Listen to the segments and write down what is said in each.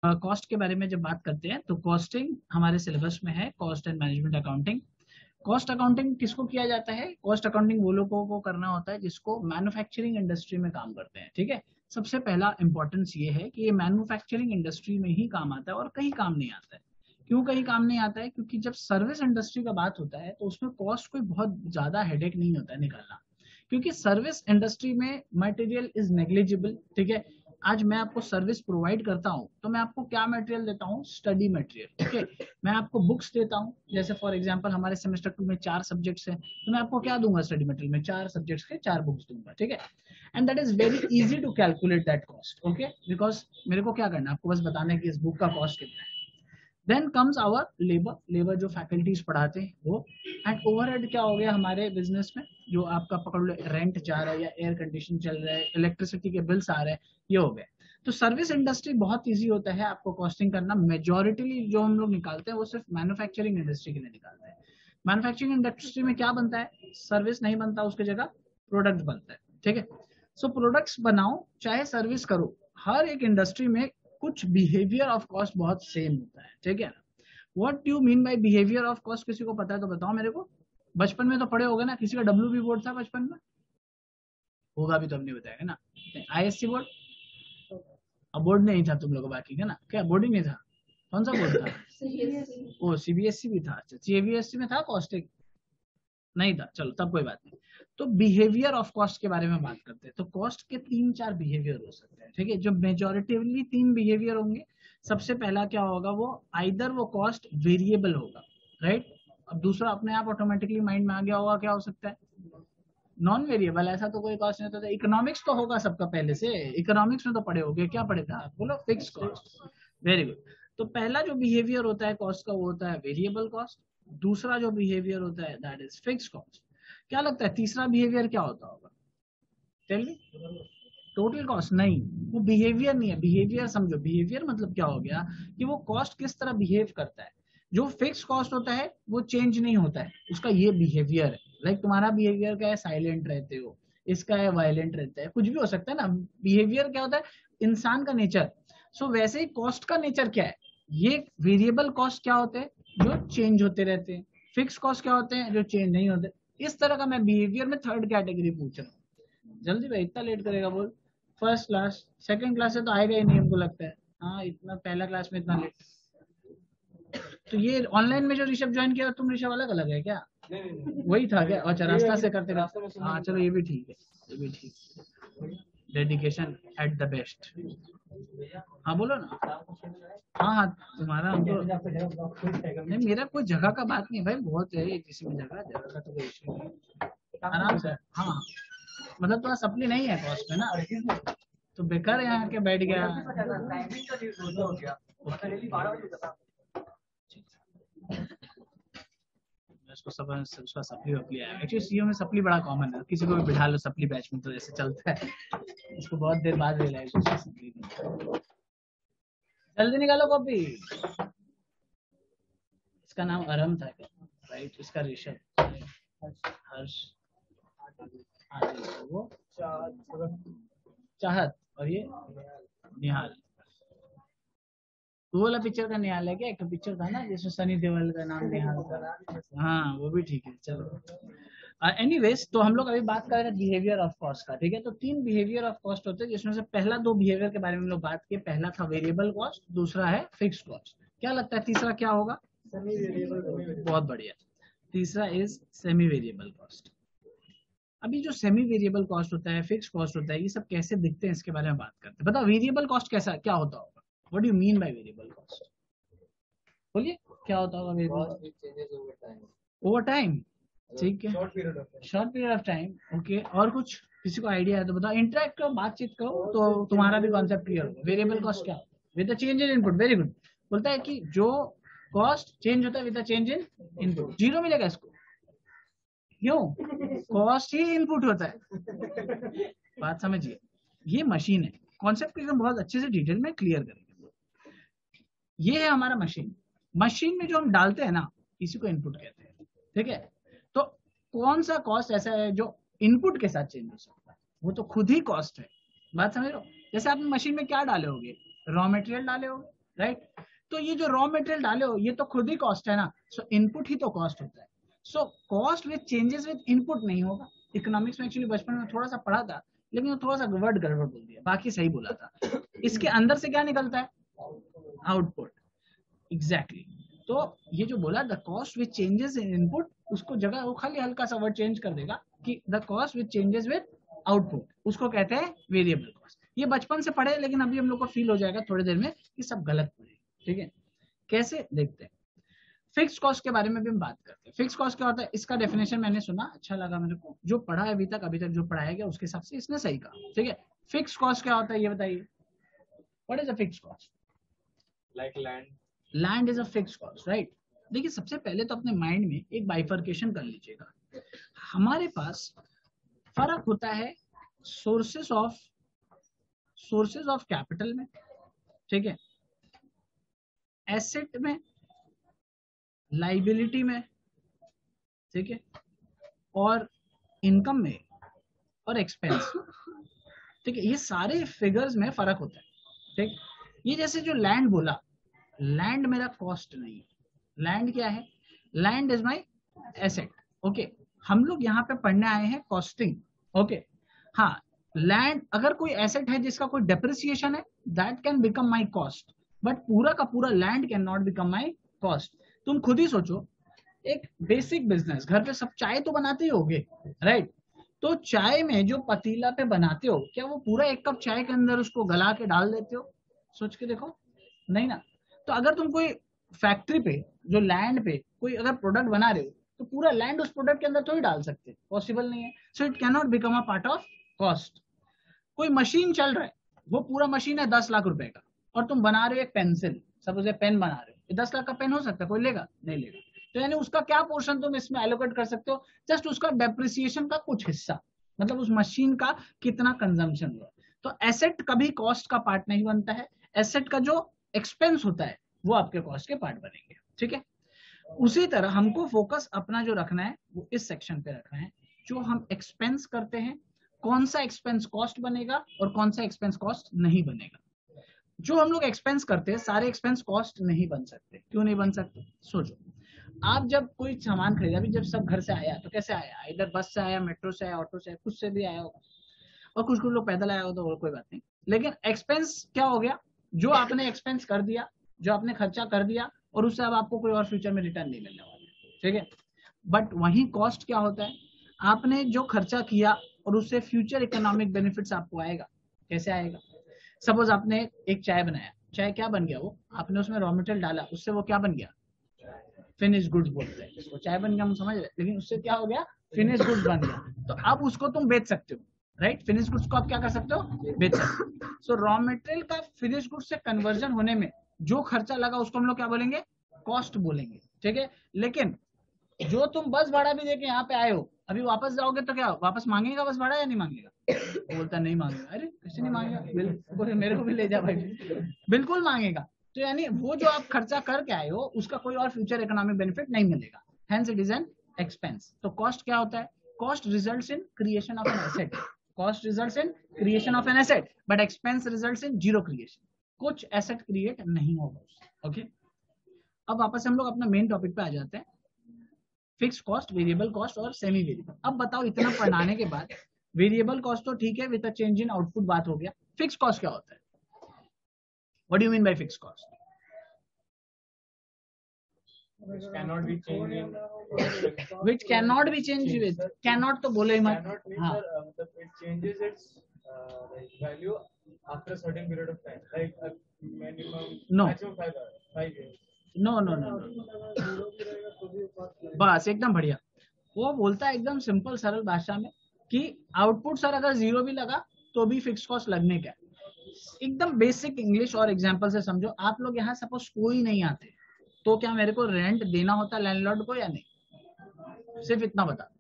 Cost के बारे में जब बात करते हैं तो कॉस्टिंग हमारे सिलेबस में है, cost and management accounting. Cost accounting किसको किया जाता है? कॉस्ट अकाउंटिंग वो लोगों को करना होता है जिसको मैन्युफैक्चरिंग इंडस्ट्री में काम करते हैं, ठीक है। सबसे पहला इंपॉर्टेंस ये है कि ये मैन्युफैक्चरिंग इंडस्ट्री में ही काम आता है और कहीं काम नहीं आता है। क्यों कहीं काम नहीं आता है? क्योंकि जब सर्विस इंडस्ट्री का बात होता है तो उसमें कॉस्ट कोई बहुत ज्यादा हेडेक नहीं होता है निकालना, क्योंकि सर्विस इंडस्ट्री में मटेरियल इज नेग्लिजिबल, ठीक है। आज मैं आपको सर्विस प्रोवाइड करता हूँ तो मैं आपको क्या मटेरियल देता हूँ? स्टडी मटेरियल, ठीक है। मैं आपको बुक्स देता हूँ, जैसे फॉर एग्जांपल हमारे सेमेस्टर 2 में 4 सब्जेक्ट्स हैं, तो मैं आपको क्या दूंगा? स्टडी मटेरियल में 4 सब्जेक्ट्स के 4 बुक्स दूंगा, ठीक है। And that is very easy to calculate that cost, okay, because मेरे को क्या करना है? आपको बस बताना है कि इस बुक का कॉस्ट कितना है। Then comes our labour, labour जो फैकल्टीज पढ़ाते हैं वो। एंड ओवरहेड क्या हो गया हमारे बिजनेस में? जो आपका पकड़ लो, रेंट जा रहा है या एयर कंडीशन चल रहा है, इलेक्ट्रिसिटी के बिल्स आ रहे हैं, ये हो गए। तो सर्विस इंडस्ट्री बहुत इजी होता है आपको कॉस्टिंग करना। मेजोरिटी जो हम लोग निकालते हैं वो सिर्फ मैन्युफैक्चरिंग इंडस्ट्री के लिए निकालते हैं। मैन्युफैक्चरिंग इंडस्ट्री में क्या बनता है? सर्विस नहीं बनता, उसकी जगह प्रोडक्ट बनता है, ठीक है। सो प्रोडक्ट्स बनाओ चाहे सर्विस करो, हर एक इंडस्ट्री में कुछ बिहेवियर ऑफ कॉस्ट बहुत सेम होता है, ठीक है। What you mean by behaviour of cost? किसी को पता है तो बताओ मेरे को। बचपन में तो पढ़े होगे ना, किसी का डब्ल्यू बी बोर्ड था बचपन में? होगा भी तो अब नहीं बताएगा ना। ISC board? अब बोर्ड नहीं था तुम लोग बाकी का ना, क्या बोर्डिंग नहीं था? कौन सा बोर्ड था? ओ सीबीएसई भी था। अच्छा, सीबीएसई में था कॉस्टिंग? नहीं था, चलो तब कोई बात नहीं। तो बिहेवियर ऑफ कॉस्ट के बारे में बात करते हैं तो कॉस्ट के 3-4 बिहेवियर हो सकते हैं, ठीक है। जो मेजोरिटिवली 3 बिहेवियर होंगे। सबसे पहला क्या होगा? वो आइदर वो कॉस्ट वेरिएबल होगा, राइट। अब दूसरा अपने आप ऑटोमेटिकली माइंड में आ गया होगा, क्या हो सकता है? Non variable. ऐसा तो कोई कॉस्ट नहीं होता। इकोनॉमिक्स तो होगा सबका पहले से, इकोनॉमिक्स में तो पढ़े होगे, क्या पढ़े था आप? बोलो, फिक्स कॉस्ट। Very good. तो पहला जो बिहेवियर होता है कॉस्ट का वो होता है वेरिएबल कॉस्ट। दूसरा जो बिहेवियर होता है दैट इज फिक्स कॉस्ट। क्या लगता है तीसरा बिहेवियर क्या होता होगा? Tell me. Total cost? नहीं, वो बिहेवियर नहीं है। बिहेवियर समझो, बिहेवियर मतलब क्या हो गया कि वो कॉस्ट किस तरह बिहेव करता है। जो फिक्स कॉस्ट होता है वो चेंज नहीं होता है, उसका ये बिहेवियर है। लाइक तुम्हारा बिहेवियर क्या है? साइलेंट रहते हो, इसका है वायलेंट रहता है, कुछ भी हो सकता है ना। बिहेवियर क्या होता है? इंसान का नेचर। सो वैसे ही कॉस्ट का नेचर क्या है? ये वेरिएबल कॉस्ट क्या होते हैं? जो चेंज होते रहते हैं। फिक्स कॉस्ट क्या होते हैं? जो चेंज नहीं होते। इस तरह का मैं बिहेवियर में थर्ड कैटेगरी पूछ रहा हूँ। जल्दी भाई, इतना लेट करेगा बोल? फर्स्ट क्लास सेकंड क्लास से तो आएगा ही नहीं हमको लगता है। हाँ, इतना पहला क्लास में इतना लेट। तो ये ऑनलाइन में जो ऋषभ ज्वाइन किया तुम, ऋषभ अलग अलग है क्या? वही था क्या? अच्छा, रास्ता से करते रहते। हाँ चलो, ये भी ठीक है, ये भी ठीक। Dedication at the best. हाँ बोलो ना। हाँ हाँ, तुम्हारा हमको नहीं, मेरा कोई जगह का बात नहीं भाई, बहुत है किसी में जगह, जगह का तो कोई इशू नहीं है। आराम से। हाँ, मतलब तुम्हारा सप्ली नहीं है कॉस्ट में ना, तो बेकार यहाँ के बैठ गया। उसको सब उसका सप्ली वपली आया। एक्चुअली सीओ में सप्ली बड़ा कॉमन है, किसी को भी बिठा लो सप्ली बैच में तो ऐसे चलता है। इसको बहुत देर बाद रियलाइज हुआ सप्ली नहीं। जल्दी निकालो कॉपी। इसका नाम अरम था क्या? राइट, इसका ऋषभ, हर्ष, वो चाहत, और ये निहाल। वो वाला पिक्चर का निहाल है क्या? एक पिक्चर था ना जिसमें सनी देओल का नाम निहाल था। हाँ वो भी ठीक है, चलो। एनीवेज, तो हम लोग अभी बात कर रहे हैं बिहेवियर ऑफ कॉस्ट का, ठीक है। तो 3 बिहेवियर ऑफ कॉस्ट होते हैं जिसमें से पहला 2 बिहेवियर के बारे में हम लोग बात किए। पहला था वेरिएबल कॉस्ट, दूसरा है फिक्स्ड कॉस्ट। क्या लगता है तीसरा क्या होगा? Semi variable. बहुत बढ़िया। तीसरा इज सेमी वेरिएबल कॉस्ट। अभी जो सेमी वेरिएबल कॉस्ट होता है, फिक्स कॉस्ट होता है, ये सब कैसे दिखते हैं इसके बारे में बात करते हैं। बताओ वेरिएबल कॉस्ट कैसा क्या होता होगा? What do you mean by variable cost? बोलिए, क्या होता होगा वेरिएबल? ओवर टाइम, ठीक है, short period of time, okay. और कुछ किसी को आइडिया है तो बताओ, इंटरेक्ट करो, बातचीत करो, तो तुम्हारा भी कॉन्सेप्ट क्लियर होगा। वेरिएबल कॉस्ट क्या होता है? With the change in input. Very good. बोलता है कि जो कॉस्ट चेंज होता है with the change in input, zero मिलेगा इसको। क्यों? कॉस्ट ही इनपुट होता है। बात समझिए, ये मशीन है। कॉन्सेप्ट एकदम बहुत अच्छे से डिटेल में क्लियर करेंगे। ये है हमारा मशीन। मशीन में जो हम डालते हैं ना, इसी को इनपुट कहते हैं, ठीक है। तो कौन सा कॉस्ट ऐसा है जो इनपुट के साथ चेंज हो सकता है? वो तो खुद ही कॉस्ट है। बात समझ रहे हो? जैसे आप मशीन में क्या डाले होगे? रॉ मटेरियल डाले होगे, राइट। तो ये जो रॉ मटेरियल डाले हो ये तो खुद ही कॉस्ट है ना, सो इनपुट ही तो कॉस्ट होता है। So cost with changes with input नहीं होगा। इकोनॉमिक्स में एक्चुअली बचपन में थोड़ा सा पढ़ा था, लेकिन थोड़ा सा वर्ड गड़बड़ बोल दिया, बाकी सही बोला था। इसके अंदर से क्या निकलता है? आउटपुट। एग्जैक्टली। तो ये जो बोला the cost with changes in input, उसको जगह वो खाली हल्का सा वर्ड चेंज कर देगा कि the cost with changes with output, उसको कहते हैं वेरिएबल कॉस्ट। ये बचपन से पढ़े, लेकिन अभी हम लोग को फील हो जाएगा थोड़ी देर में कि सब गलत पढ़े। ठीक है, कैसे देखते हैं। फिक्स कॉस्ट के बारे में भी हम बात करते हैं। फिक्स कॉस्ट क्या होता है, इसका डेफिनेशन मैंने सुना, अच्छा लगा मेरे को, जो पढ़ा है अभी तक जो पढ़ाया गया उसके हिसाब से इसने सही कहा। ठीक है, फिक्स कॉस्ट क्या होता है ये बताइए। What is a fix cost? Like land is a fix cost, right. देखिए सबसे पहले तो अपने माइंड में एक बाइफर्केशन कर लीजिएगा। हमारे पास फर्क होता है सोर्सेस ऑफ कैपिटल में, ठीक है, एसेट में, लाइबिलिटी में, ठीक है, और इनकम में, और एक्सपेंस। ठीक है, ये सारे फिगर्स में फर्क होता है। ठीक, ये जैसे जो लैंड बोला, लैंड मेरा कॉस्ट नहीं है। लैंड क्या है? Land is my asset. Okay, हम लोग यहाँ पे पढ़ने आए हैं कॉस्टिंग। ओके, हाँ, लैंड अगर कोई एसेट है जिसका कोई डेप्रिसिएशन है, that can become my cost, but पूरा का पूरा land can not become my cost. तुम खुद ही सोचो, एक बेसिक बिजनेस, घर पे सब चाय तो बनाते ही होगे, राइट। तो चाय में जो पतीला पे बनाते हो, क्या वो पूरा एक कप चाय के अंदर उसको गला के डाल देते हो? सोच के देखो, नहीं ना। तो अगर तुम कोई फैक्ट्री पे, जो लैंड पे कोई अगर प्रोडक्ट बना रहे हो, तो पूरा लैंड उस प्रोडक्ट के अंदर तो ही डाल सकते, पॉसिबल नहीं है। So it can not become a part of cost. कोई मशीन चल रहा है, वो पूरा मशीन है 10 लाख रुपए का, और तुम बना रहे हो एक पेंसिल, सपोज पेन बना रहे हो, 10 लाख का पेन हो सकता है, कोई लेगा? नहीं लेगा। तो यानी उसका क्या पोर्शन तुम इसमें एलोकेट कर सकते हो? जस्ट उसका डेप्रिसिएशन का कुछ हिस्सा, मतलब उस मशीन का कितना कंजम्पशन हुआ। तो एसेट कभी कॉस्ट का पार्ट नहीं बनता है। एसेट का जो एक्सपेंस होता है वो आपके कॉस्ट के पार्ट बनेंगे। ठीक है, उसी तरह हमको फोकस अपना जो रखना है वो इस सेक्शन पे रखना है, जो हम एक्सपेंस करते हैं, कौन सा एक्सपेंस कॉस्ट बनेगा और कौन सा एक्सपेंस कॉस्ट नहीं बनेगा। जो हम लोग एक्सपेंस करते हैं सारे एक्सपेंस कॉस्ट नहीं बन सकते। क्यों नहीं बन सकते? सोचो, आप जब कोई सामान खरीदा, अभी जब सब घर से आया तो कैसे आया? इधर बस से आया, मेट्रो से आया, ऑटो से, खुद से भी आया होगा, और कुछ लोग पैदल आया होगा, तो कोई बात नहीं। लेकिन एक्सपेंस क्या हो गया? जो आपने एक्सपेंस कर दिया, जो आपने खर्चा कर दिया, और उससे अब आपको कोई और फ्यूचर में रिटर्न नहीं मिलने वाला। ठीक है, बट वही कॉस्ट क्या होता है? आपने जो खर्चा किया और उससे फ्यूचर इकोनॉमिक बेनिफिट्स आपको आएगा। कैसे आएगा? सपोज आपने एक चाय बनाया, चाय क्या बन गया? वो आपने उसमें रॉ मटेरियल डाला, उससे वो क्या बन गया? फिनिश गुड्स बोलते हैं इसको। चाय बन गया हम समझ रहे, लेकिन उससे क्या हो गया? फिनिश गुड्स बन गया। तो अब उसको तुम बेच सकते हो, राइट। फिनिश गुड्स को आप क्या कर सकते हो? बेच सकते हो। सो रॉ मटेरियल का फिनिश गुड्स से कन्वर्जन होने में जो खर्चा लगा उसको हम लोग क्या बोलेंगे? कॉस्ट बोलेंगे। ठीक है, लेकिन जो तुम बस भाड़ा भी देके यहाँ पे आए हो, अभी वापस जाओगे तो क्या वापस मांगेगा बस भाड़ा या नहीं मांगेगा? वो बोलता नहीं मांगेगा। अरे कैसे नहीं मांगेगा? बिल्कुल, मेरे को भी ले जा भाई, बिल्कुल मांगेगा। तो यानी वो जो आप खर्चा करके आए हो उसका कोई और फ्यूचर इकोनॉमिक बेनिफिट नहीं मिलेगा, hence it is an expense. तो कॉस्ट क्या होता है? Cost results in creation of an asset. Cost results in creation of an asset, but expense results in zero creation. कुछ एसेट क्रिएट नहीं होगा उससे। ओके, अब वापस हम लोग अपना मेन टॉपिक पे आ जाते हैं, फिक्स कॉस्ट, वेरिएबल कॉस्ट और सेमी वेरिएबल। अब बताओ, इतना पढ़ाने के बाद वेरिएबल कॉस्ट तो ठीक है, with a change in output बात हो गया, फिक्स कॉस्ट क्या होता है? What do you mean by fix cost? which cannot be changed in Which cannot be changed with, cannot तो बोले ही मत। cannot means हाँ, it changes its like value after a certain period of time, like a minimum No. maximum 5 years. No no no, बस एकदम बढ़िया। वो बोलता है एकदम सिंपल सरल भाषा में कि आउटपुट सर अगर जीरो भी लगा तो भी फिक्स कॉस्ट लगने का। एकदम बेसिक इंग्लिश और एग्जांपल से समझो। आप लोग यहाँ सपोज कोई नहीं आते तो क्या मेरे को रेंट देना होता लैंडलॉर्ड को या नहीं? सिर्फ इतना बता,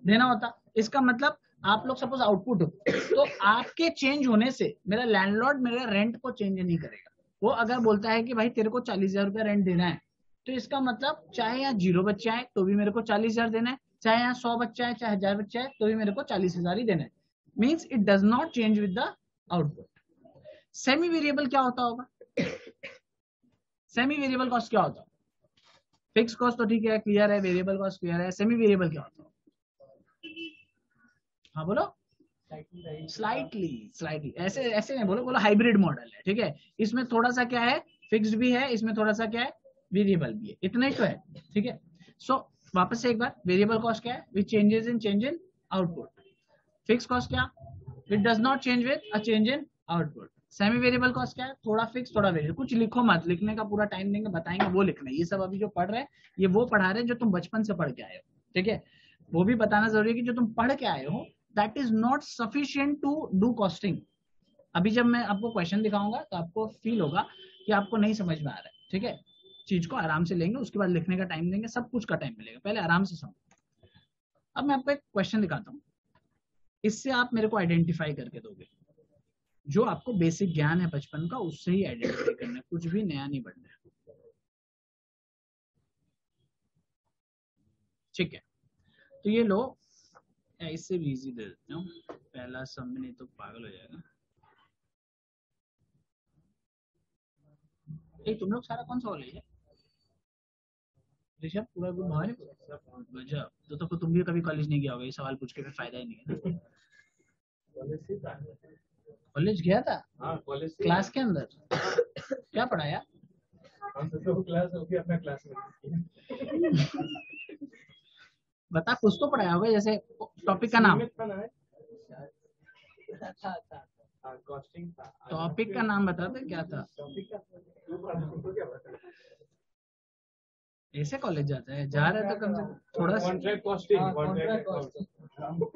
देना होता। इसका मतलब आप लोग सपोज आउटपुट हो, तो आपके चेंज होने से मेरा लैंडलॉर्ड मेरे रेंट को चेंज नहीं करेगा। वो अगर बोलता है कि भाई तेरे को 40,000 रुपया रेंट देना है, तो इसका मतलब चाहे यहाँ 0 बच्चा है तो भी मेरे को 40,000 देना है, चाहे यहाँ 100 बच्चा है, चाहे 1000 बच्चा है, तो भी मेरे को 40,000 ही देना है। Means it does not change with the output. Semi variable क्या होता होगा? सेमी वेरिएबल कॉस्ट क्या होता है? फिक्स कॉस्ट तो ठीक है, क्लियर है, वेरिएबल कॉस्ट क्लियर है, सेमी वेरिएबल क्या होता है? हाँ बोलो। स्लाइटली ऐसे ऐसे नहीं बोलो, बोलो हाइब्रिड मॉडल है, ठीक है। इसमें थोड़ा सा क्या है, फिक्स्ड भी है, इसमें थोड़ा सा क्या है, वेरिएबल भी है, इतना ही तो है, ठीक है। सो वापस से एक बार, वेरिएबल कॉस्ट क्या है? Which changes in change in output. Fix cost क्या? Which does not change with a change in output. Semi variable cost क्या है? थोड़ा फिक्स थोड़ा वेरिएबल। कुछ लिखो मत, लिखने का पूरा टाइम देंगे, बताएंगे, वो लिखना है। ये सब अभी जो पढ़ रहे हैं ये वो पढ़ा रहे हैं जो तुम बचपन से पढ़ के आए हो, ठीक है। वो भी बताना जरूरी है कि जो तुम पढ़ के आए हो that is not sufficient to do costing. अभी जब मैं आपको क्वेश्चन दिखाऊंगा तो आपको फील होगा कि आपको नहीं समझ में आ रहा है, ठीक है। चीज को आराम से लेंगे, उसके बाद लिखने का टाइम देंगे, सब कुछ का टाइम मिलेगा, पहले आराम से समझो। अब मैं आपको एक क्वेश्चन दिखाता हूँ, इससे आप मेरे को आइडेंटिफाई करके दोगे। जो आपको बेसिक ज्ञान है बचपन का उससे ही आइडेंटिफाई करना है, कुछ भी नया नहीं बढ़ना है, ठीक है। तो ये लो, इससे भी इजी दे देता हूँ, पहला सम नहीं तो पागल हो जाएगा। तुम लोग सारा कौन सा कॉलेज है? ऋषभ पूरा गुड भाई, गजब। तो तुम भी कभी कॉलेज नहीं गया होगा, ये सवाल पूछ के फिर फायदा ही नहीं है। कॉलेज गया था? हाँ कॉलेज। क्लास के अंदर क्या पढ़ाया? हम तो क्लास हो गया, अपना क्लास में बता, कुछ तो पढ़ाया होगा, जैसे टॉपिक का नाम। टॉपिक का नाम बता दे, क्या था? ऐसे कॉलेज जाता है, जा रहा है तो कम से कम थोड़ा कॉन्ट्रैक्ट कॉस्टिंग,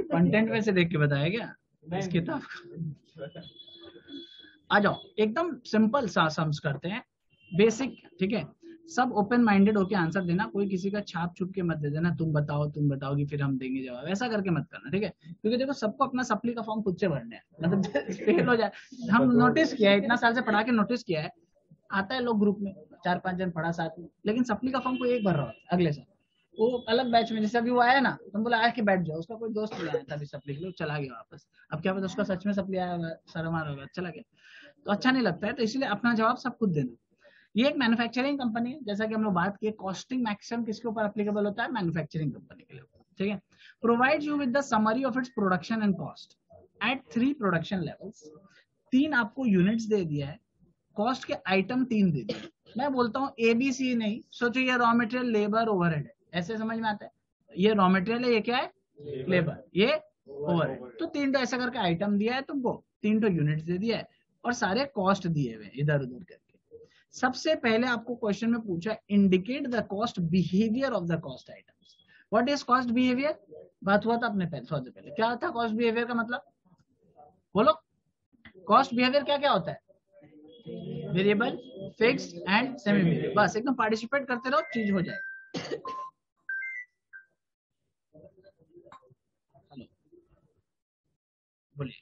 कंटेंट में से देख के बताया क्या इस किताब का? आ जाओ, एकदम सिंपल सा सम्स करते हैं, बेसिक, ठीक है। सब ओपन माइंडेड होके आंसर देना, कोई किसी का छाप छुप के मत दे देना, तुम बताओगी फिर हम देंगे जवाब, ऐसा करके मत करना, ठीक है। क्योंकि देखो सबको अपना सप्ली का फॉर्म खुद से भरना है, मतलब फेल हो जाए। हम नोटिस किया है, इतना साल से पढ़ा के नोटिस किया है, आता है लोग ग्रुप में 4-5 जन पढ़ा साथ में, लेकिन सप्ली का फॉर्म कोई एक भर रहा होता है अगले साल, वो अलग बैच में। जैसे अभी वो आया ना, तुम बोला आया कि बैठ जाओ, उसका कोई दोस्त बुलाया था अभी सप्ली के लिए, चला गया वापस। अब क्या पता उसका सच में सप्ली आया होगा, शर्मा होगा, चला गया, तो अच्छा नहीं लगता है। तो इसलिए अपना जवाब सब खुद देना। ये एक मैन्युफैक्चरिंग कंपनी है, जैसा कि हम लोग बात किए, कॉस्टिंग मैक्सिमम किसके ऊपर एप्लीकेबल होता है? मैन्युफैक्चरिंग कंपनी के लिए, ठीक है। Provides you with the summary of its production and cost at 3 production levels. 3 आपको यूनिट्स दे दिया है, कॉस्ट के आइटम 3 दे दिए। मैं बोलता हूँ ABC नहीं, सोचो ये रॉ मटेरियल, लेबर, ओवरहेड है, ऐसे समझ में आता है। ये रॉ मटेरियल है, ये क्या है? लेबर, ये ओवरहेड। तो 3 तो ऐसा करके आइटम दिया है तुमको, 3 तो यूनिट्स दे दिया है, और सारे कॉस्ट दिए हुए इधर उधर करके। सबसे पहले आपको क्वेश्चन में पूछा, indicate the cost behaviour of the cost items. What is cost behaviour? बात हुआ था अपने सबसे पहले, क्या था कॉस्ट बिहेवियर का मतलब? बोलो, कॉस्ट बिहेवियर क्या क्या होता है? Variable, fixed and semi variable. बस एकदम पार्टिसिपेट करते रहो, चीज हो जाए। हेलो, बोलिए।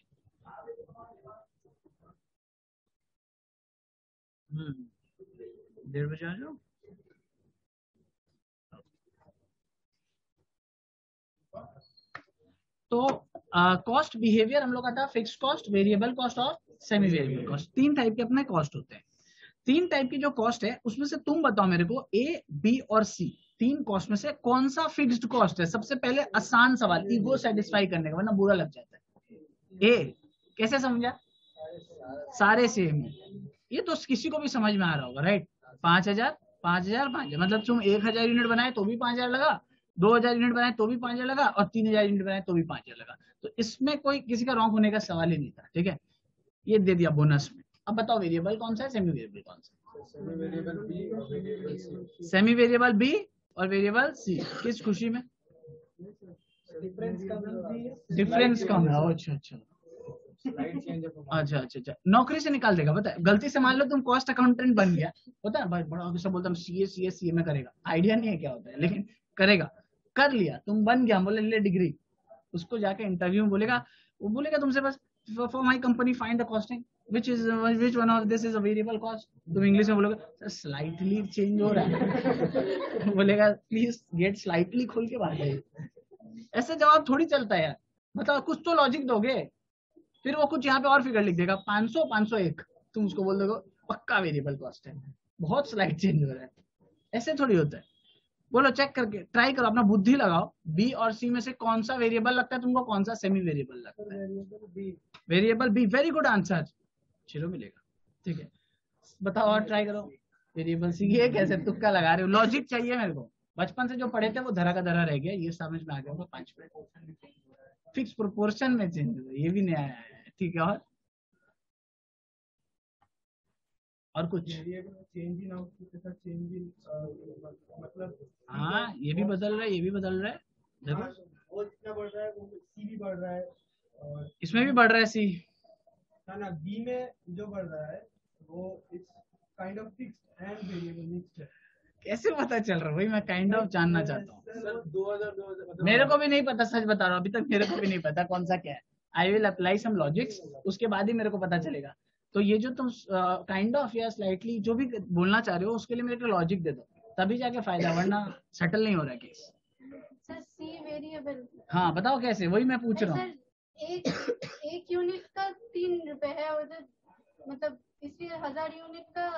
1:30 बजे आ जाओ। तो कॉस्ट बिहेवियर हम लोग का था, फिक्स कॉस्ट, वेरिएबल कॉस्ट और सेमी वेरिएबल कॉस्ट। 3 टाइप के अपने कॉस्ट होते हैं। 3 टाइप की जो कॉस्ट है उसमें से तुम बताओ मेरे को, A, B और C, 3 कॉस्ट में से कौन सा फिक्स्ड कॉस्ट है? सबसे पहले आसान सवाल, ईगो सेटिस्फाई करने का, वरना बुरा लग जाता है। A कैसे समझा? सारे सेम है, ये तो किसी को भी समझ में आ रहा होगा, राइट। 5,000 5,000 5,000, मतलब तुम 1,000 यूनिट बनाए तो भी 5,000 लगा, 2,000 यूनिट बनाए तो भी 5,000 लगा, और 3,000 यूनिट बनाए तो भी 5,000 लगा। तो इसमें कोई किसी का रॉन्ग होने का सवाल ही नहीं था, ठीक है। ये दे दिया बोनस में। अब बताओ वेरिएबल कौन सा है, सेमी वेरिएबल कौन सा है? सेमी वेरिएबल बी और वेरिएबल सी। किस खुशी में? डिफरेंस कम है। अच्छा अच्छा अच्छा अच्छा अच्छा, नौकरी से निकाल देगा, पता है। गलती से मान लो तुम कॉस्ट अकाउंटेंट बन गया, पता है भाई, बड़ा ऑफिसर बोलता है सीए में करेगा, आइडिया नहीं है क्या होता है, लेकिन करेगा, कर लिया, तुम बन गया, बोले ले डिग्री। उसको जाके इंटरव्यू में बोलेगा, वो बोलेगा तुमसे बस, for my company find the costing which one of this is a variable cost। तुम इंग्लिश में बोलोगे सर स्लाइटली चेंज हो रहा है बोलेगा प्लीज गेट स्लाइटली खोल के बात है। ऐसे जवाब थोड़ी चलता है यार, मतलब कुछ तो लॉजिक दोगे। फिर वो कुछ यहाँ पे और फिगर लिख देगा 500 501, तुम उसको बोल दोगे पक्का वेरिएबल कॉस्ट है। बहुत स्लाइड चेंज हो रहा है, ऐसे थोड़ी होता है। बोलो चेक करके ट्राई करो, अपना बुद्धि लगाओ, बी और सी में से कौन सा वेरिएबल लगता है तुमको, कौन सा सेमी वेरिएबल लगता है? Variable B. Very good answer, 0 मिलेगा। ठीक है, बताओ और ट्राई करो। वेरिएबल सी, ये कैसे तुक्का लगा रहे हो? लॉजिक चाहिए मेरे को, बचपन से जो पढ़े थे वो धरा का धरा रह गया, ये समझ में आ गया होगा 5 मिनट। फिक्स प्रोपोर्शन में चेंज हो, ये भी नया है। ठीक है, और कुछ? चेंज इन आउटपुट के साथ चेंज इन मतलब, हाँ ये भी बदल रहा है, ये भी बदल रहा है। देखो वो जितना बढ़ रहा है वो सी भी बढ़ रहा है, और इसमें भी बढ़ रहा है सी। ना बी में जो बढ़ रहा है वो it's kind of fixed and variable mixed है। कैसे पता चल रहा है? वही मैं काइंड ऑफ जानना चाहता हूँ। सर 2000 मेरे को भी नहीं पता, सच बता रहा हूँ, अभी तक मेरे को भी नहीं पता कौन सा क्या है। I will apply some logics, उसके बाद ही मेरे को पता चलेगा। तो ये जो तुम काइंड ऑफ या स्लाइटली जो भी बोलना चाह रहे हो, उसके लिए मेरे को लॉजिक दे दो, तभी जाके फायदा, वरना सेटल नहीं हो रहा केस। सर सी वेरिएबल। हाँ बताओ कैसे, वही मैं पूछ रहा हूँ। एक यूनिट का 3 रुपए है, और मतलब इसलिए 1000 यूनिट का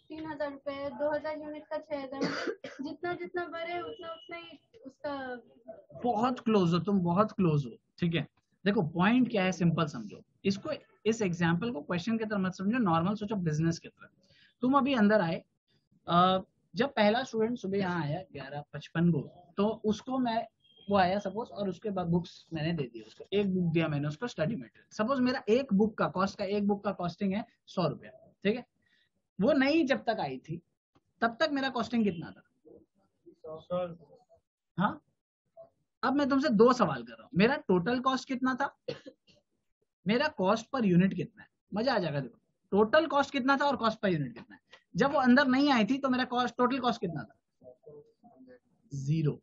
3000 रुपए है, 2000 यूनिट का 6000। मतलब जितना जितना बढ़े उतना उतना ही उसका। बहुत क्लोज हो तुम, बहुत क्लोज हो। ठीक है, देखो पॉइंट क्या है, सिंपल समझो इसको। इस एग्जाम्पल को क्वेश्चन की तरह मत समझो, नॉर्मल सोचो बिजनेस की तरह। तुम अभी अंदर आए, जब पहला स्टूडेंट सुबह यहाँ आया 11:55 को, तो उसको मैं, वो आया सपोज, और उसके बाद बुक्स मैंने दे दी उसको, एक बुक दिया मैंने उसको स्टडी मटेरियल। सपोज मेरा एक बुक का कॉस्टिंग है 100 रुपया। ठीक है, वो नई जब तक आई थी तब तक मेरा कॉस्टिंग कितना था? हाँ, अब मैं तुमसे 2 सवाल कर रहा हूँ, मेरा टोटल कॉस्ट कितना था, मेरा कॉस्ट पर यूनिट कितना है? मजा आ जाएगा। देखो टोटल कॉस्ट कितना था और कॉस्ट पर यूनिट कितना है। जब वो अंदर नहीं आई थी तो मेरा कॉस्ट, टोटल कॉस्ट कितना था? 0।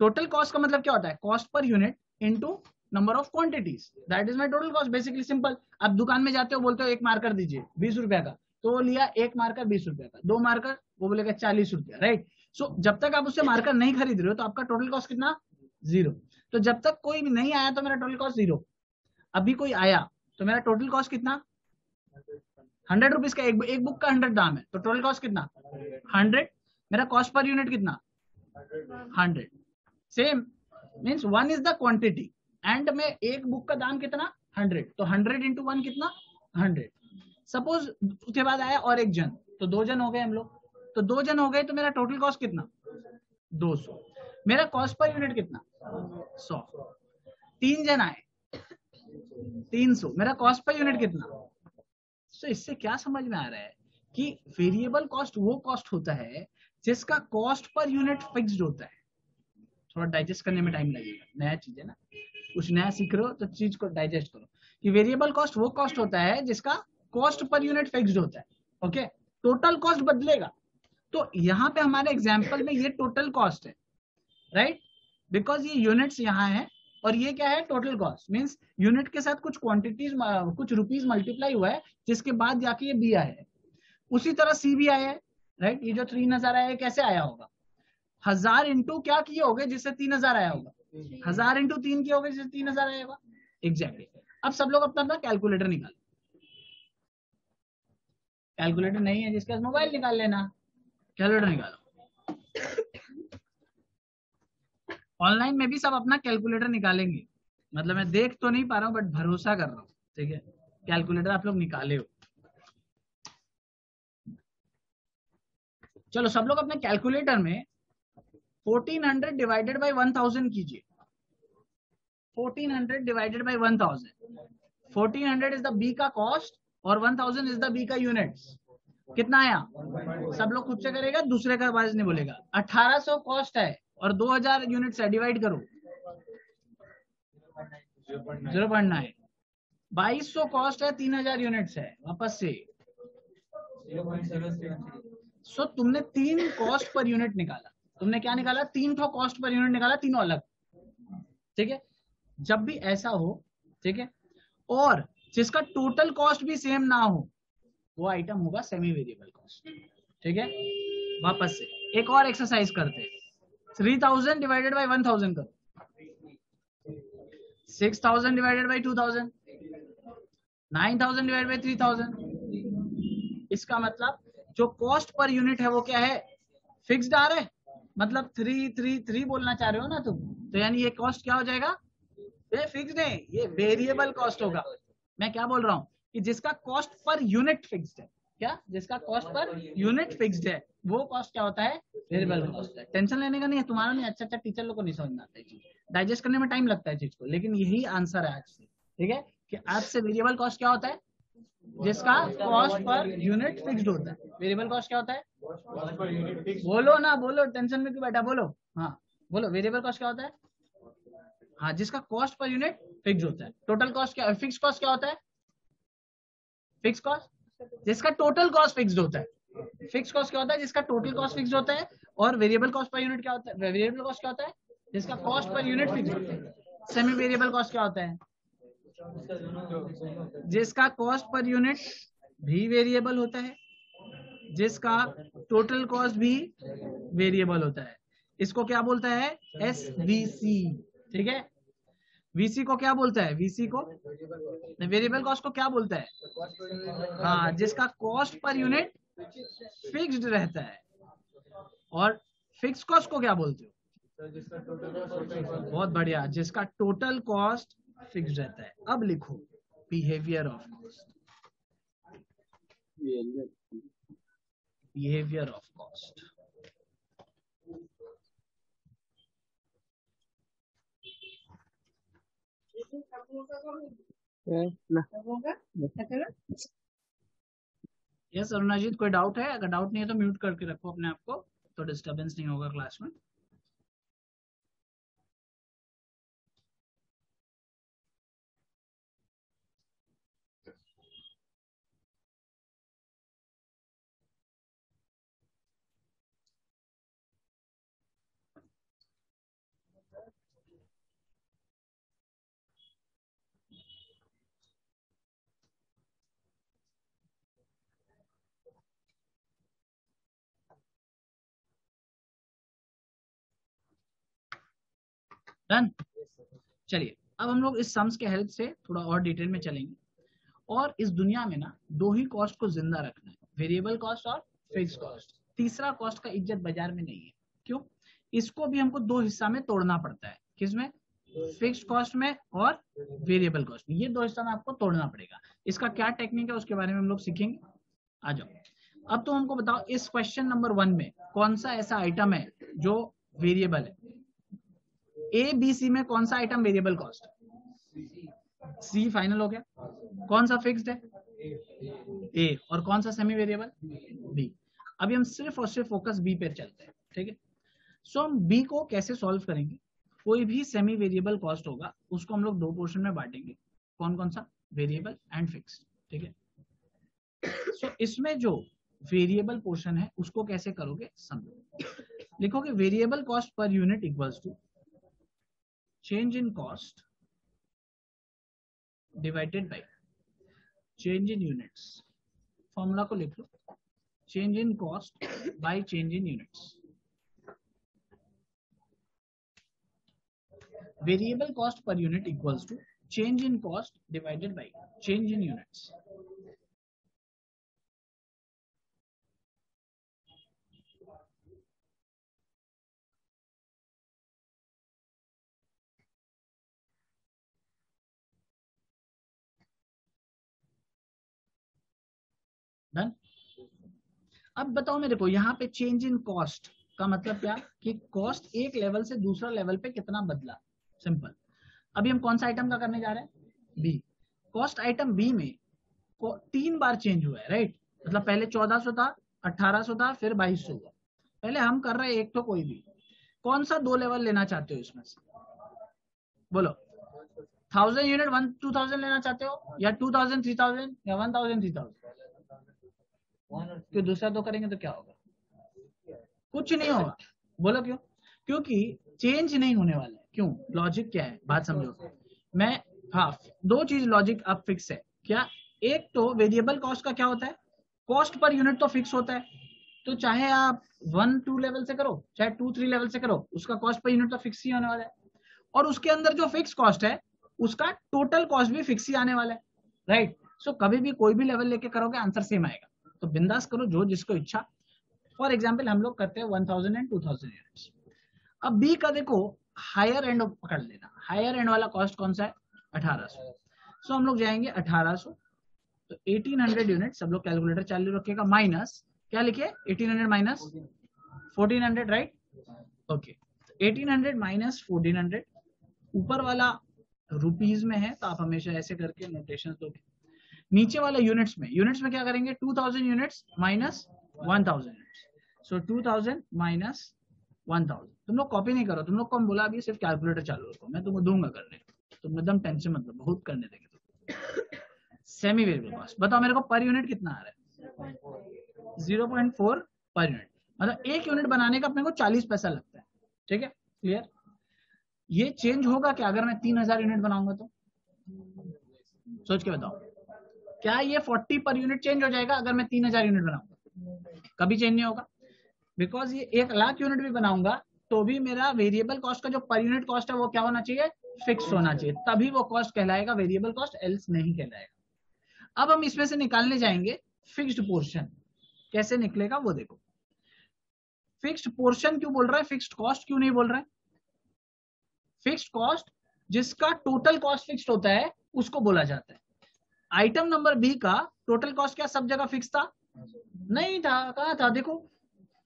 टोटल कॉस्ट का मतलब क्या होता है? Cost per unit into number of quantities, that is my total cost. Basically simple. आप दुकान में जाते हो, बोलते हो एक मार्कर दीजिए 20 रुपया का, तो वो लिया एक मार्कर 20 रुपया का, 2 मार्कर वो बोलेगा 40 रुपया, राइट। सो जब तक आप उससे मार्कर नहीं खरीद रहे हो तो आपका टोटल कॉस्ट कितना? 0। तो जब तक कोई नहीं आया तो मेरा टोटल कॉस्ट 0। अभी कोई आया तो मेरा टोटल कॉस्ट कितना? 100 रुपीज का, एक बुक का 100 दाम है, तो टोटल कॉस्ट कितना? 100। मेरा कॉस्ट पर यूनिट कितना? 100। Same means 1 is the quantity, and में एक बुक का दाम कितना? 100, तो 100 इंटू 1 कितना? 100। सपोज उसके बाद आया और एक जन, तो 2 जन हो गए हम लोग, तो 2 जन हो गए, तो मेरा टोटल कॉस्ट कितना? 200। मेरा कॉस्ट पर यूनिट कितना? 100। 3 जन आए, 300, मेरा कॉस्ट पर यूनिट कितना? तो इससे क्या समझ में आ रहा है कि वेरिएबल कॉस्ट वो कॉस्ट होता है जिसका कॉस्ट पर यूनिट फिक्स्ड होता है। थोड़ा डाइजेस्ट करने में टाइम लगेगा, नया चीज है ना, कुछ नया सीख रहे हो तो चीज को डाइजेस्ट करो। कि वेरिएबल कॉस्ट वो कॉस्ट होता है जिसका कॉस्ट पर यूनिट फिक्स्ड होता है। ओके, टोटल कॉस्ट बदलेगा, तो यहाँ पे हमारे एग्जाम्पल में ये टोटल कॉस्ट है, राइट, बिकॉज ये यूनिट्स यहाँ है, और ये क्या है? टोटल कॉस्ट मीन्स यूनिट के साथ कुछ क्वांटिटीज, कुछ रुपीज मल्टीप्लाई हुआ है, जिसके बाद जाके ये बी आया है। उसी तरह सी भी आया है, राइट। ये जो 3000 आया है कैसे आया होगा? 1000 इंटू क्या किए होगे जिससे 3000 आया होगा? 1000 इंटू 3 किए होगे जिससे 3000 आया होगा। एग्जैक्टली। अब सब लोग अपना अपना कैलकुलेटर निकालो। कैलकुलेटर नहीं है जिसके पास, मोबाइल निकाल लेना, कैलकुलेटर निकालो। ऑनलाइन में भी सब अपना कैलकुलेटर निकालेंगे, मतलब मैं देख तो नहीं पा रहा हूँ बट भरोसा कर रहा हूँ। ठीक है, कैलकुलेटर आप लोग निकाले हो। चलो सब लोग अपने कैलकुलेटर में 1400 डिवाइडेड बाई 1000 कीजिए। 1400 divided by 1000। 1400 is the B का कॉस्ट और 1000 इज द बी का यूनिट्स। कितना आया? सब लोग खुद से करेगा, दूसरे का आवाज नहीं बोलेगा। 1800 कॉस्ट है और 2000 यूनिट्स है, डिवाइड करो 0.9। 2200 कॉस्ट है, 3000 यूनिट्स है, वापस से। सो तुमने 3 कॉस्ट पर यूनिट निकाला। तुमने क्या निकाला? 3 ठो कॉस्ट पर यूनिट निकाला, तीनों अलग। ठीक है, जब भी ऐसा हो, ठीक है, और जिसका टोटल कॉस्ट भी सेम ना हो, वो आइटम होगा सेमी वेरिएबल कॉस्ट। ठीक है, वापस से एक और एक्सरसाइज करते हैं। 3000 डिवाइडेड बाई 1000 करो, 6000 डिवाइडेड बाई 2000, 9000 डिवाइडेड बाई 3000। इसका मतलब जो कॉस्ट पर यूनिट है वो क्या है, फिक्स्ड आ रहा है, मतलब 3 बोलना चाह रहे हो ना तुम, तो यानी ये कॉस्ट क्या हो जाएगा, ये फिक्स्ड है, ये वेरिएबल कॉस्ट होगा। मैं क्या बोल रहा हूँ कि जिसका कॉस्ट पर यूनिट फिक्स्ड है, क्या जिसका कॉस्ट पर यूनिट फिक्स्ड है वो कॉस्ट क्या होता है, वेरिएबल कॉस्ट है। टेंशन लेने का नहीं है तुम्हारा, नहीं अच्छा टीचर लोग को नहीं समझ में आता है चीज, डाइजेस्ट करने में टाइम लगता है चीज को, लेकिन यही आंसर है आज से, ठीक है, कि आज से वेरिएबल कॉस्ट क्या होता है, जिसका कॉस्ट पर यूनिट फिक्स्ड होता है। वेरिएबल कॉस्ट क्या होता है, बोलो ना, बोलो, टेंशन में क्यों बैठा, बोलो, हाँ बोलो, वेरिएबल कॉस्ट क्या होता है, हाँ जिसका कॉस्ट पर यूनिट फिक्स होता है। टोटल कॉस्ट क्या, फिक्स कॉस्ट क्या होता है, फिक्स कॉस्ट जिसका टोटल कॉस्ट फिक्स्ड होता है। फिक्स कॉस्ट क्या होता है, जिसका टोटल कॉस्ट फिक्स्ड होता है। और वेरिएबल कॉस्ट पर यूनिट क्या होता है, वेरिएबल कॉस्ट क्या होता है, जिसका कॉस्ट पर यूनिट फिक्स्ड होता है। सेमी वेरिएबल कॉस्ट क्या होता है, जिसका कॉस्ट पर यूनिट भी वेरिएबल होता है, जिसका टोटल कॉस्ट भी वेरिएबल होता है। इसको क्या बोलता है, एसवीसी, ठीक है। वीसी को क्या बोलता है, वीसी को, वेरिएबल कॉस्ट को क्या बोलता है, हाँ जिसका कॉस्ट पर यूनिट फिक्स्ड रहता है। और फिक्स कॉस्ट को क्या बोलते हो, बहुत बढ़िया, जिसका टोटल कॉस्ट फिक्स्ड रहता है। अब लिखो behaviour of cost, behaviour of cost. Yes Arunajit, कोई डाउट है, अगर डाउट नहीं है तो म्यूट करके रखो अपने आप को, तो डिस्टर्बेंस नहीं होगा क्लास में। डन, चलिए अब हम लोग इस सम्स के हेल्प से थोड़ा और डिटेल में चलेंगे। और इस दुनिया में ना दो ही कॉस्ट को जिंदा रखना है, वेरिएबल कॉस्ट और फिक्स कॉस्ट। तीसरा कॉस्ट का इज्जत बाजार में नहीं है। क्यों, इसको भी हमको दो हिस्सा में तोड़ना पड़ता है, किसमें, फिक्स कॉस्ट में और वेरिएबल कॉस्ट में। ये दो हिस्सा में आपको तोड़ना पड़ेगा। इसका क्या टेक्निक है उसके बारे में हम लोग सीखेंगे। आ जाओ, अब तो हमको बताओ इस क्वेश्चन नंबर 1 में कौन सा ऐसा आइटम है जो वेरिएबल है। ए बी सी में कौन सा आइटम वेरिएबल कॉस्ट, सी फाइनल हो गया। कौन सा फिक्स्ड है, ए, और कौन सा सेमी वेरिएबल, बी। अभी हम सिर्फ और सिर्फ फोकस बी पे चलते हैं, ठीक है। सो हम बी को कैसे सॉल्व करेंगे, कोई भी सेमी वेरिएबल कॉस्ट होगा उसको हम लोग दो पोर्शन में बांटेंगे, कौन कौन सा, वेरिएबल एंड फिक्स्ड, ठीक है। सो इसमें जो वेरिएबल पोर्शन है उसको कैसे करोगे समझो। लिखोगे variable cost per unit equals to change in cost divided by change in units. Formula को लिख लो, change in cost by change in units. Variable cost per unit equals to change in cost divided by change in units. Done. अब बताओ मेरे को, यहाँ पे change in cost का मतलब क्या, कि कॉस्ट एक लेवल से दूसरा लेवल पे कितना बदला, सिंपल। अभी हम कौन सा आइटम का करने जा रहे हैं, बी। कॉस्ट आइटम बी में 3 बार चेंज हुआ है, राइट। मतलब पहले 1400 था, 1800 था, फिर 2200 हुआ। पहले हम कर रहे हैं एक तो कोई भी, कौन सा 2 लेवल लेना चाहते हो इसमें से, बोलो। 1000 यूनिट 2000 लेना चाहते हो, या 2000 3000, या 1000 3000। क्यों, दूसरा 2 करेंगे तो क्या होगा, कुछ नहीं होगा। बोलो क्यों, क्योंकि चेंज नहीं होने वाला है। क्यों, लॉजिक क्या है, बात समझो। मैं, हाँ, 2 चीज लॉजिक अब फिक्स है। क्या, एक तो वेरिएबल कॉस्ट का क्या होता है, कॉस्ट पर यूनिट तो फिक्स होता है, तो चाहे आप 1-2 लेवल से करो, चाहे 2-3 लेवल से करो, उसका कॉस्ट पर यूनिट तो फिक्स ही होने वाला है। और उसके अंदर जो फिक्स कॉस्ट है उसका टोटल कॉस्ट भी फिक्स ही आने वाला है, राइट। सो कभी भी कोई भी लेवल लेके करोगे आंसर सेम आएगा, तो बिंदास करो जो जिसको इच्छा। फॉर एग्जाम्पल हम लोग करते हैं 1000 एंड 2000 यूनिट्स। अब बी का देखो हायर एंड पकड़ लेना, हायर एंड वाला कॉस्ट कौन सा है 1800। सो हम लोग जाएंगे 1800, तो 1800 यूनिट सब लोग कैलकुलेटर चालू रखेगा, माइनस क्या लिखे 1800 माइनस 1400, राइट? ओके, 1800 माइनस 1400, ऊपर वाला रुपीज में है तो आप हमेशा ऐसे करके नोटेशन दोगे। नीचे वाला यूनिट्स में क्या करेंगे 2000 यूनिट्स माइनस 1000 यूनिट्स, सो 2000 माइनस 1000। तुम लोग कॉपी नहीं करो, तुम लोग को हम बोला अभी सिर्फ कैलकुलेटर चालू रखो, मैं तुमको दूंगा करने, तुम एकदम टेंशन मत लो, बहुत करने देंगे तुम। सेमी वेरिएबल कॉस्ट बताओ मेरे को पर यूनिट कितना आ रहा है 0.4 पर यूनिट, मतलब एक यूनिट बनाने का अपने को 40 पैसा लगता है, ठीक है? क्लियर? ये चेंज होगा क्या अगर मैं 3000 यूनिट बनाऊंगा तो? सोच के बताओ, क्या ये 40 पर यूनिट चेंज हो जाएगा अगर मैं 3000 यूनिट बनाऊंगा? कभी चेंज नहीं होगा, बिकॉज ये 1,00,000 यूनिट भी बनाऊंगा तो भी मेरा वेरिएबल कॉस्ट का जो पर यूनिट कॉस्ट है वो क्या होना चाहिए, फिक्स होना चाहिए, तभी वो कॉस्ट कहलाएगा वेरिएबल कॉस्ट, एल्स नहीं कहलाएगा। अब हम इसमें से निकालने जाएंगे फिक्स्ड पोर्शन, कैसे निकलेगा वो देखो। फिक्स्ड पोर्शन क्यों बोल रहा है, फिक्स्ड कॉस्ट क्यों नहीं बोल रहा है? फिक्स्ड कॉस्ट जिसका टोटल कॉस्ट फिक्स्ड होता है उसको बोला जाता है। आइटम नंबर बी का टोटल कॉस्ट क्या सब जगह फिक्स था? नहीं था, कहा था देखो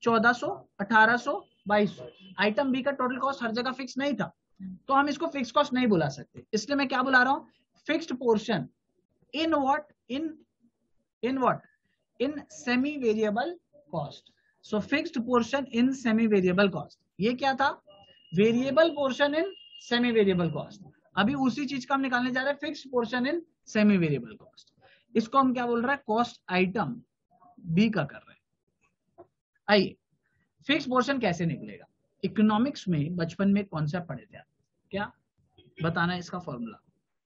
1400, 1800, 2200, आइटम बी का टोटल कॉस्ट हर जगह फिक्स नहीं था, तो हम इसको फिक्स कॉस्ट नहीं बुला सकते, इसलिए मैं क्या बुला रहा हूं fixed portion in what, in what, in semi variable cost. So fixed portion in semi variable cost, ये क्या था variable portion in semi variable cost. अभी उसी चीज का हम निकालने जा रहे हैं fixed portion in semi variable cost. इसको हम क्या बोल रहे हैं कॉस्ट आइटम बी का कर रहे हैं। आइए फिक्स पोर्शन कैसे निकलेगा, इकोनॉमिक्स में बचपन में कॉन्सेप्ट पढ़े थे आप, क्या बताना है इसका फॉर्मूला,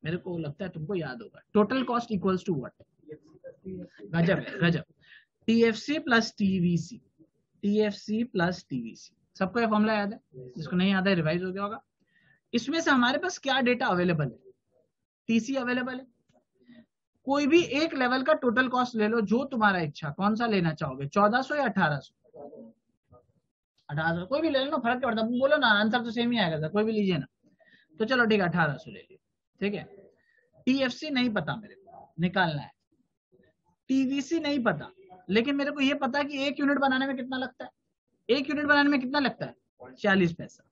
मेरे को लगता है तुमको याद होगा। Total cost equals to what, गजब है गजब, TFC plus TVC, TFC plus TVC, सबको ये फॉर्मूला याद है? जिसको नहीं याद है रिवाइज हो गया होगा। इसमें से हमारे पास क्या डेटा अवेलेबल है, टीसी अवेलेबल है, कोई भी एक लेवल का टोटल कॉस्ट ले लो जो तुम्हारा इच्छा, कौन सा लेना चाहोगे 1400 या 1800? 1800 कोई भी ले लो, फर्क क्या पड़ता है, बोलो ना आंसर तो सेम ही आएगा सर, कोई भी लीजिए ना, तो चलो ठीक है 1800 ले लीजिए, ठीक है। टीएफसी नहीं पता मेरे को, निकालना है। टीवीसी नहीं पता, लेकिन मेरे को ये पता है कि एक यूनिट बनाने में कितना लगता है, एक यूनिट बनाने में कितना लगता है 40 पैसा।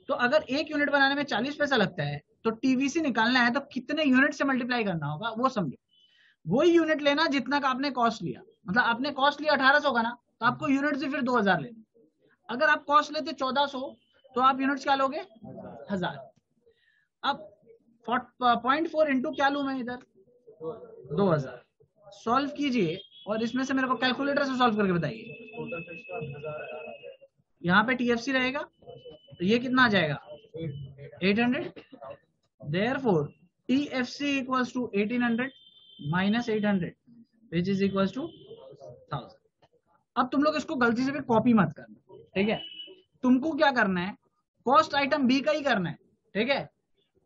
तो अगर एक यूनिट बनाने में 40 पैसा लगता है तो टीवीसी निकालना है तो कितने यूनिट से मल्टीप्लाई करना होगा वो समझो। वही यूनिट लेना जितना का आपने कॉस्ट लिया, मतलब आपने कॉस्ट लिया 1800 का ना, तो आपको यूनिट से फिर 2000 लेना। अगर आप कॉस्ट लेते 1400 तो आप यूनिट्स क्या लोगे 1000। अब 0.4 इंटू क्या लू मैं इधर 2000, सॉल्व कीजिए और इसमें से मेरे को कैलकुलेटर से सॉल्व करके बताइए। यहाँ पे टीएफसी रहेगा तो ये कितना आ जाएगा 800, therefore TFC equals to 1800 minus 800 which is equals to 1000। अब तुम लोग इसको गलती से भी कॉपी मत करना, ठीक है? तुमको क्या करना है कॉस्ट आइटम बी का ही करना है, ठीक है?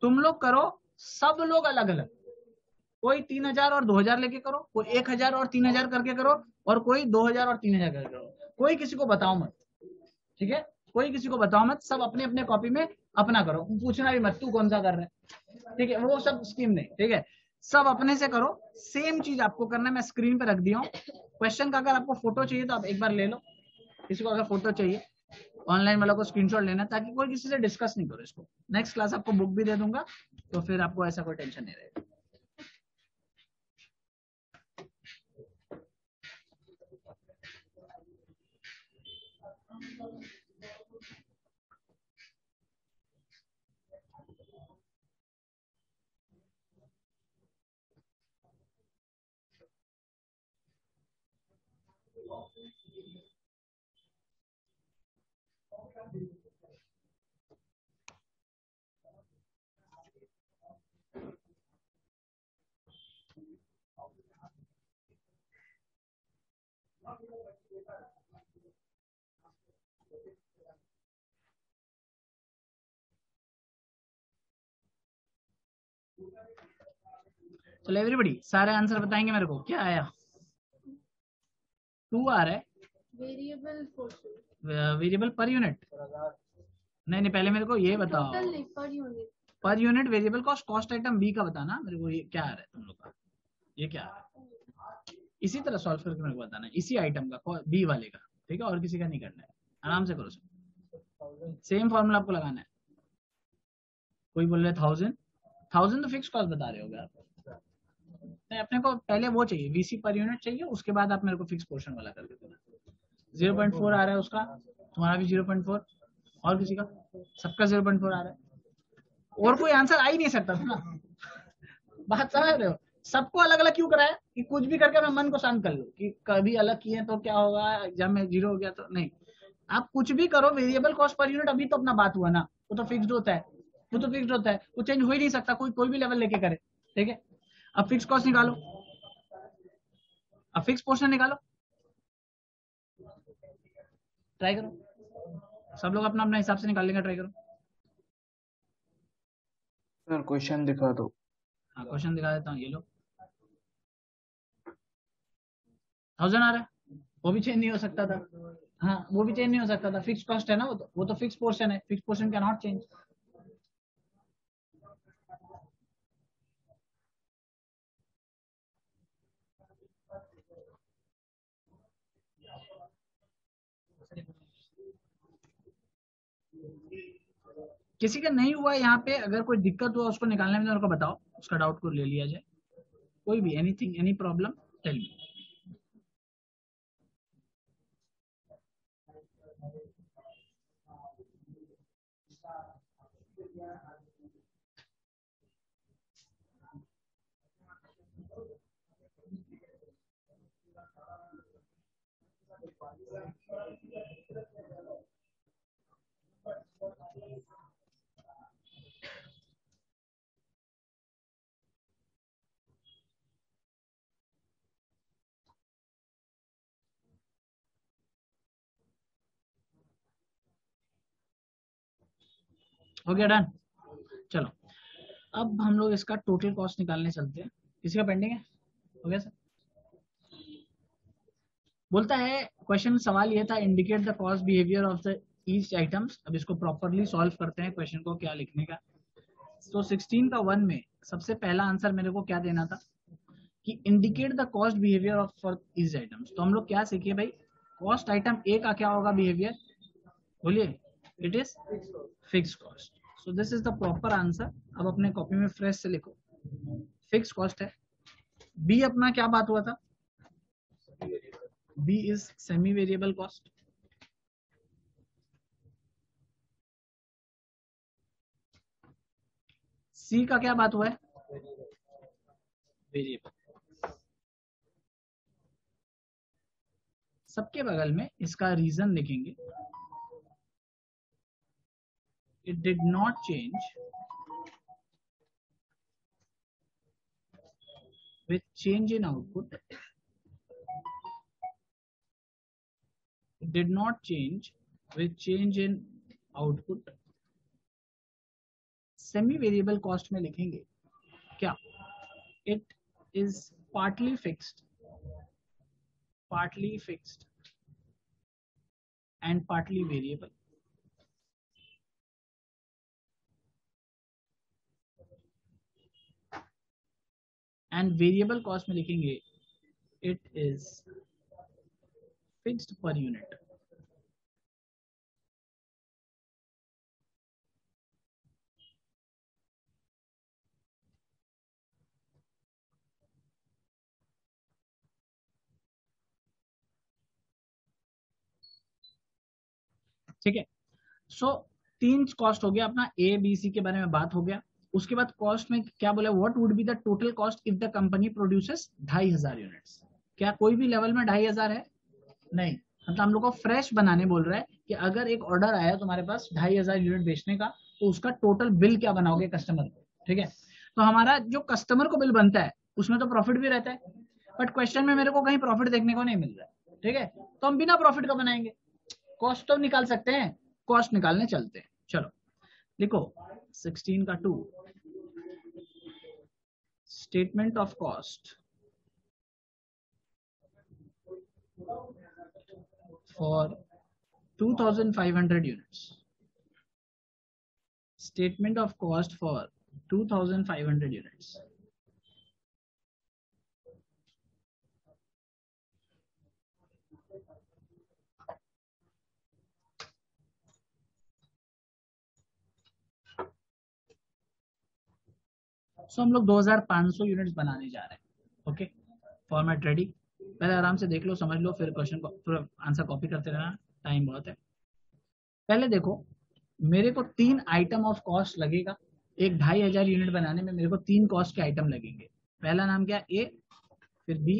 तुम लोग करो, सब लोग अलग अलग, कोई 3000 और 2000 लेके करो, कोई 1000 और 3000 करके करो, और कोई 2000 और 3000 करके करो, कोई किसी को बताओ मत, ठीक है? कोई किसी को बताओ मत, सब अपने अपने कॉपी में अपना करो, पूछना भी मत तू कौन सा कर रहा है, ठीक है? वो सब स्कीम नहीं, ठीक है? सब अपने से करो, सेम चीज आपको करना है, मैं स्क्रीन पे रख दिया हूँ। क्वेश्चन का अगर आपको फोटो चाहिए तो आप एक बार ले लो, किसी को अगर फोटो चाहिए ऑनलाइन वालों को स्क्रीनशॉट लेना, ताकि कोई किसी से डिस्कस नहीं करो इसको। नेक्स्ट क्लास आपको बुक भी दे दूंगा, तो फिर आपको ऐसा कोई टेंशन नहीं रहेगा। चलो एवरीबॉडी सारे आंसर बताएंगे मेरे को क्या आया। 2 आ रहा है variable portion, variable per unit. नहीं पहले मेरे को ये बताओ टोटल नहीं per unit. Per unit variable cost, cost item B का बताना मेरे को, ये क्या आ रहा है तुम लोग का, ये क्या आ रहा है, इसी तरह सॉल्व करके मेरे को बताना है, इसी आइटम का बी वाले का, ठीक है, और किसी का नहीं करना है, आराम से करो सब, सेम फॉर्मूला आपको लगाना है। कोई बोल रहे 1000 तो फिक्स कॉस्ट बता रहे हो आप, नहीं अपने को पहले वो चाहिए वीसी पर यूनिट चाहिए, उसके बाद आप मेरे को फिक्स पोर्शन वाला कर देते। 0.4 आ रहा है उसका, तुम्हारा भी 0.4, और किसी का, सबका 0.4 आ रहा है, और कोई आंसर आ ही नहीं सकता था ना। बात समझ रहे हो, सबको अलग अलग क्यों कराया कि कुछ भी करके मैं मन को शांत कर लूं कि कभी अलग किए तो क्या होगा, एग्जाम में 0 हो गया तो नहीं। आप कुछ भी करो, वेरिएबल कॉस्ट पर यूनिट अभी तो अपना बात हुआ ना, वो तो फिक्स्ड होता है, वो तो फिक्स्ड होता है, वो चेंज हो ही नहीं सकता, कोई भी लेवल लेके करे, ठीक है। अब फिक्स कॉस्ट निकालो, अब फिक्स पोर्शन निकालो, ट्राई करो, सब लोग अपना अपना हिसाब से निकालने का ट्राई करो। सर क्वेश्चन दिखा दो। हाँ क्वेश्चन दिखा देता हूँ, ये लो 1000 आ रहा है, वो भी चेंज नहीं हो सकता था, हाँ वो भी चेंज नहीं हो सकता था, फिक्स कॉस्ट है ना, वो तो फिक्स पोर्शन है, fix portion can not change. किसी का नहीं हुआ यहाँ पे, अगर कोई दिक्कत हुआ उसको निकालने में, तो मेरे को बताओ, उसका डाउट को ले लिया जाए, कोई भी anything any problem tell me. हो गया डन, चलो अब हम लोग इसका टोटल कॉस्ट निकालने चलते हैं। किसी का पेंडिंग है? हो गया सर। बोलता है क्वेश्चन, सवाल ये था indicate the cost behaviour of the each items. अब इसको प्रॉपरली सॉल्व करते हैं, क्वेश्चन को क्या लिखने का। तो 16 का 1 में सबसे पहला आंसर मेरे को क्या देना था कि indicate the cost behaviour of for each items. तो हम लोग क्या सीखे भाई, कॉस्ट आइटम ए का क्या होगा बिहेवियर, बोलिए, it is fix cost. So this is the proper answer. अब अपने कॉपी में फ्रेश से लिखो, फिक्स कॉस्ट है। बी अपना क्या बात हुआ था, B is semi variable cost. C का क्या बात हुआ है, वेरिएबल। सबके बगल में इसका रीजन लिखेंगे, it did not change with change in output, it did not change with change in output। Semi variable cost में लिखेंगे क्या, it is partly fixed and partly variable। And variable cost में लिखेंगे it is fixed per unit. ठीक है, सो 3 cost हो गया अपना, ए बी सी के बारे में बात हो गया। उसके बाद कॉस्ट में क्या बोला, what would be the total cost if the company produces 2500 units. क्या कोई भी लेवल में 2500 है? नहीं, मतलब हम लोग को फ्रेश बनाने बोल रहा है कि अगर एक ऑर्डर आया तुम्हारे पास 2500 यूनिट बेचने का, तो उसका टोटल बिल क्या बनाओगे कस्टमर को। ठीक है, तो हमारा जो कस्टमर को बिल बनता है उसमें तो प्रॉफिट भी रहता है, बट क्वेश्चन में मेरे को कहीं प्रॉफिट देखने को नहीं मिल रहा है। ठीक है, तो हम बिना प्रॉफिट का बनाएंगे, कॉस्ट तो निकाल सकते हैं, कॉस्ट निकालने चलते हैं। चलो लिखो 16 का 2, statement of cost. for 2500 units. Statement of cost for 2500 units. सो हम लोग 2500 यूनिट्स बनाने जा रहे हैं. Okay, format ready. पहले आराम से देख लो, समझ लो, फिर क्वेश्चन को फिर आंसर कॉपी करते रहना, टाइम बहुत है. पहले देखो, मेरे को 3 आइटम ऑफ कॉस्ट लगेगा. एक 2500 यूनिट बनाने में मेरे को 3 कॉस्ट के आइटम लगेंगे. पहला नाम क्या, ए, फिर बी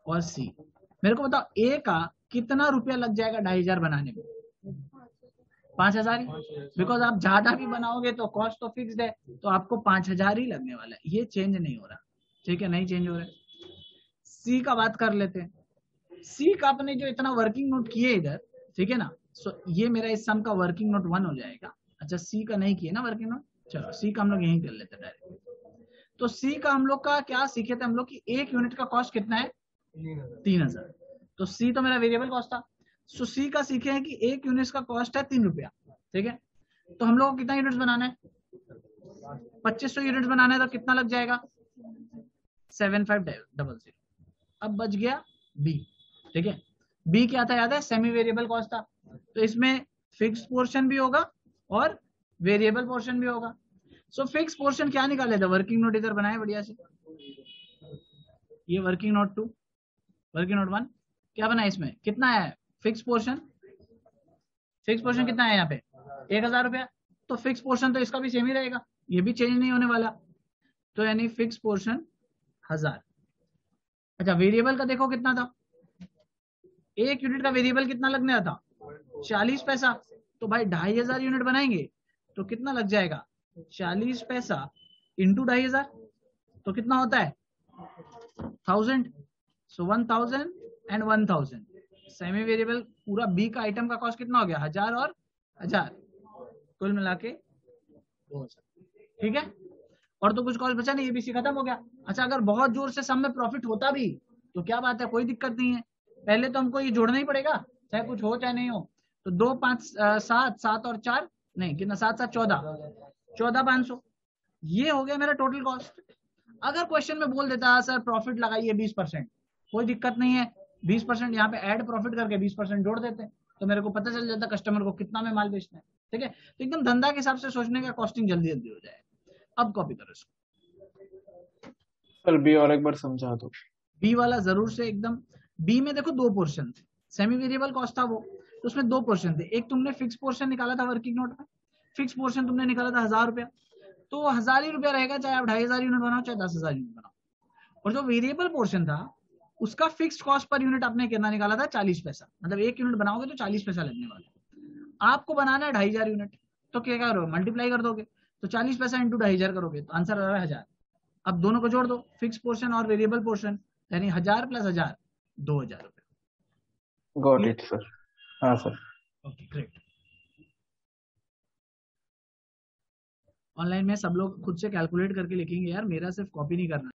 और सी. मेरे को बताओ ए का कितना रुपया लग जाएगा 2500 बनाने में? 5000 ही. बिकॉज आप ज्यादा भी बनाओगे तो कॉस्ट तो फिक्स्ड है, तो आपको 5000 ही लगने वाला है. ये चेंज नहीं हो रहा. ठीक है, नहीं चेंज हो रहा है. सी का बात कर लेते हैं. सी का अपने जो इतना वर्किंग नोट किए इधर, ठीक है ना, सो ये मेरा इस सम का वर्किंग नोट 1 हो जाएगा. अच्छा, सी का नहीं किए ना वर्किंग नोट, चलो सी का हम लोग यहीं कर लेते हैं डायरेक्ट. तो सी का हम लोग का क्या सीखे थे हम लोग कि एक यूनिट का कॉस्ट कितना है? 3000. तो सी तो मेरा वेरिएबल कॉस्ट था. सो सी का सीखे हैं कि एक यूनिट का कॉस्ट है 3 रुपया. ठीक है, तो हम लोग को कितना यूनिट्स बनाना है? 2500 यूनिट्स बनाना है. तो कितना लग जाएगा? 7500. अब बच गया बी. ठीक है, बी क्या था याद है? सेमी वेरिएबल कॉस्ट था. तो इसमें फिक्स पोर्शन भी होगा और वेरिएबल पोर्शन भी होगा. सो फिक्स पोर्शन क्या निकाले थे? वर्किंग नोट इधर बनाए बढ़िया से. ये वर्किंग नोट 2, वर्किंग नोट 1 क्या बना? इसमें कितना है फिक्स पोर्शन? फिक्स पोर्शन कितना है यहाँ पे? 1000 रुपया. तो फिक्स पोर्शन तो इसका भी सेम ही रहेगा, ये भी चेंज नहीं होने वाला. तो यानी फिक्स पोर्शन 1000. अच्छा, वेरिएबल का देखो कितना था? एक यूनिट का वेरिएबल कितना लगने था? 40 पैसा. तो भाई 2500 यूनिट बनाएंगे तो कितना लग जाएगा? 40 पैसा इंटू 2500, तो कितना होता है? 1000. सो 1000 एंड 1000. सेमी वेरिएबल पूरा बी का आइटम का कॉस्ट कितना हो गया? 1000 और 1000, कुल मिला के 2000. ठीक है, और तो कुछ कॉस्ट बचा नहीं, एबीसी खत्म हो गया. अच्छा, अगर बहुत जोर से सम में प्रॉफिट होता भी तो क्या बात है, कोई दिक्कत नहीं है. पहले तो हमको ये जोड़ना ही पड़ेगा, चाहे कुछ हो चाहे नहीं हो. तो 2 5 7 7 और 4 नहीं, कितना? 7 7 14 500. ये हो गया मेरा टोटल कॉस्ट. अगर क्वेश्चन में बोल देता सर प्रॉफिट लगाइए 20%, कोई दिक्कत नहीं है. 20% यहाँ पे ऐड प्रॉफिट करके 20% जोड़ देते हैं, तो मेरे को पता चल जाता कस्टमर को कितना में माल बेचना है. ठीक है, तो एकदम धंधा के हिसाब से सोचने का, कॉस्टिंग जल्दी जल्दी हो जाए. अब कॉपी करो इसको. सर बी और एक बार समझा दो. बी वाला जरूर से एकदम. बी में देखो 2 पोर्शन थे. सेमी वेरिएबल कॉस्ट था वो, तो उसमें 2 पोर्शन थे. एक तुमने फिक्स पोर्शन निकाला था वर्किंग नोट में. फिक्स पोर्शन तुमने निकाला था 1000 रुपया. तो 1000 ही रुपया रहेगा, चाहे आप 2500 यूनिट बनाओ चाहे 10,000 यूनिट बनाओ. और जो वेरिएबल पोर्शन था उसका फिक्स्ड कॉस्ट पर यूनिट आपने कितना निकाला था? 40 पैसा. मतलब एक यूनिट बनाओगे तो 40 पैसा लगने वाला. आपको बनाना है 2500 यूनिट, तो क्या करो? मल्टीप्लाई कर दोगे. तो 40 पैसा इंटू 2500 करोगे तो आंसर आ रहा है 1000. अब दोनों को जोड़ दो, फिक्स पोर्शन और वेरिएबल पोर्शन, यानी 1000 प्लस 1000 2000 रुपए. Got it sir. हाँ सर. Okay, great. ऑनलाइन में सब लोग खुद से कैलकुलेट करके लिखेंगे यार, मेरा सिर्फ कॉपी नहीं करना.